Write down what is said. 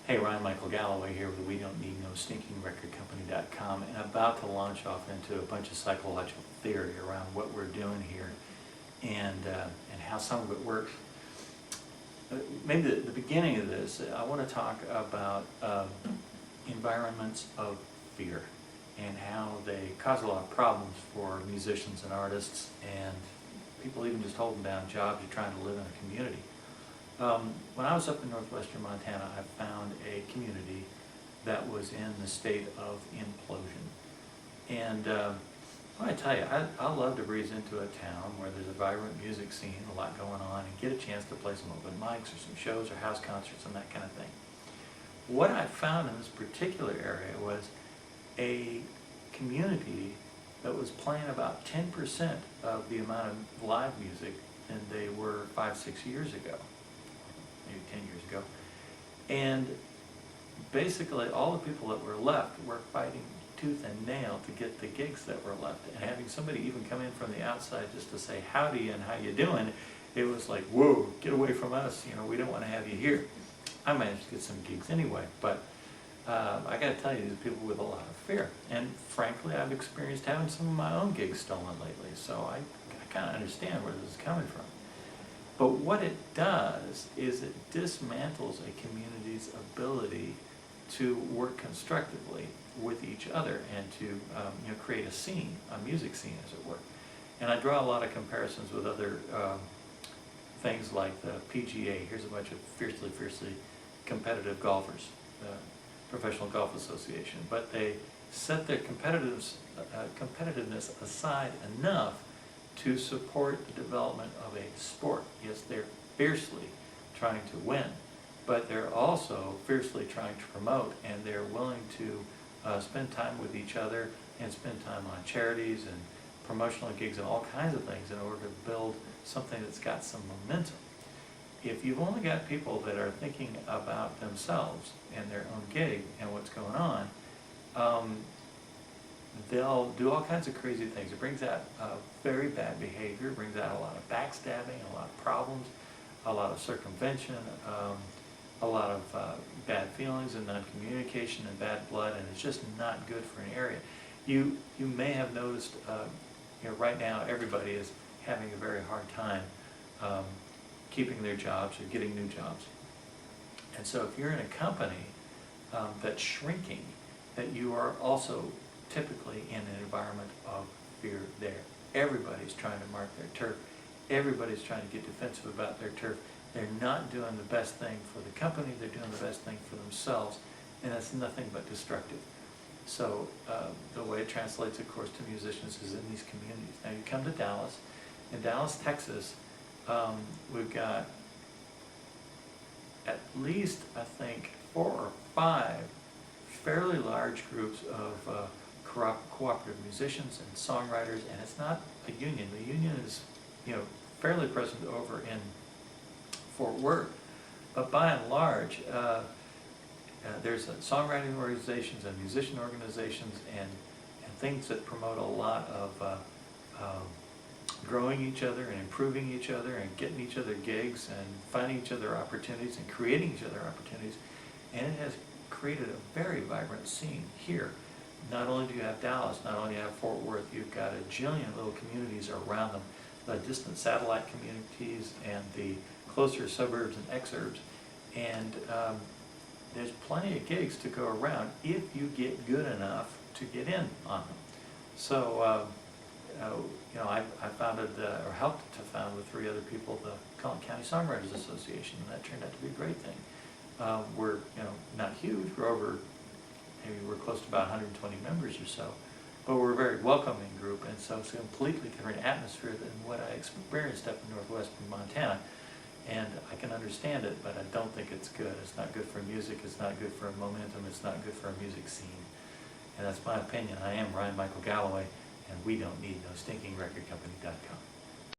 Hey, Ryan Michael Galloway here with We Don't Need No Stinking Record Company.com, and about to launch off into a bunch of psychological theory around what we're doing here and how some of it works. Maybe the beginning of this, I want to talk about environments of fear and how they cause a lot of problems for musicians and artists and people even just holding down jobs or trying to live in a community. When I was up in northwestern Montana, I found a community that was in the state of implosion. And I tell you, I love to breeze into a town where there's a vibrant music scene, a lot going on, and get a chance to play some open mics or some shows or house concerts and that kind of thing. What I found in this particular area was a community that was playing about 10% of the amount of live music than they were 5-6 years ago. Maybe 10 years ago. And basically all the people that were left were fighting tooth and nail to get the gigs that were left. And having somebody even come in from the outside just to say howdy and how you doing, it was like, whoa, get away from us, we don't want to have you here. I managed to get some gigs anyway, but I got to tell you, these people with a lot of fear. And frankly, I've experienced having some of my own gigs stolen lately, so I kind of understand where this is coming from. But what it does is it dismantles a community's ability to work constructively with each other and to create a scene, a music scene as it were. And I draw a lot of comparisons with other things like the PGA. Here's a bunch of fiercely competitive golfers, the Professional Golf Association. But they set their competitiveness aside enough to support the development of a sport. Yes, they're fiercely trying to win, but they're also fiercely trying to promote, and they're willing to spend time with each other and spend time on charities and promotional gigs and all kinds of things in order to build something that's got some momentum. If you've only got people that are thinking about themselves and their own gig and what's going on, they'll do all kinds of crazy things. It brings out very bad behavior, it brings out a lot of backstabbing, a lot of problems, a lot of circumvention, a lot of bad feelings and non-communication and bad blood, and it's just not good for an area. You may have noticed, right now everybody is having a very hard time keeping their jobs or getting new jobs. And so if you're in a company that's shrinking, that you are also typically in an environment of fear there. Everybody's trying to mark their turf. Everybody's trying to get defensive about their turf. They're not doing the best thing for the company, they're doing the best thing for themselves, and that's nothing but destructive. So the way it translates, of course, to musicians is in these communities. Now you come to Dallas. In Dallas, Texas, we've got at least, I think, 4 or 5 fairly large groups of cooperative musicians and songwriters, and it's not a union. The union is, fairly present over in Fort Worth, but by and large, there's songwriting organizations and musician organizations and things that promote a lot of growing each other and improving each other and getting each other gigs and finding each other opportunities and creating each other opportunities, and it has created a very vibrant scene here. Not only do you have Dallas, not only do you have Fort Worth, you've got a jillion little communities around them, the distant satellite communities and the closer suburbs and exurbs, and there's plenty of gigs to go around if you get good enough to get in on them. So, I founded, or helped to found with 3 other people, the Collin County Songwriters Association, and that turned out to be a great thing. We're, not huge, we're close to about 120 members or so, but we're a very welcoming group, and so it's a completely different atmosphere than what I experienced up in northwestern Montana. And I can understand it, but I don't think it's good. It's not good for music, it's not good for momentum, it's not good for a music scene. And that's my opinion. I am Ryan Michael Galloway, and we don't need no stinking record company.com.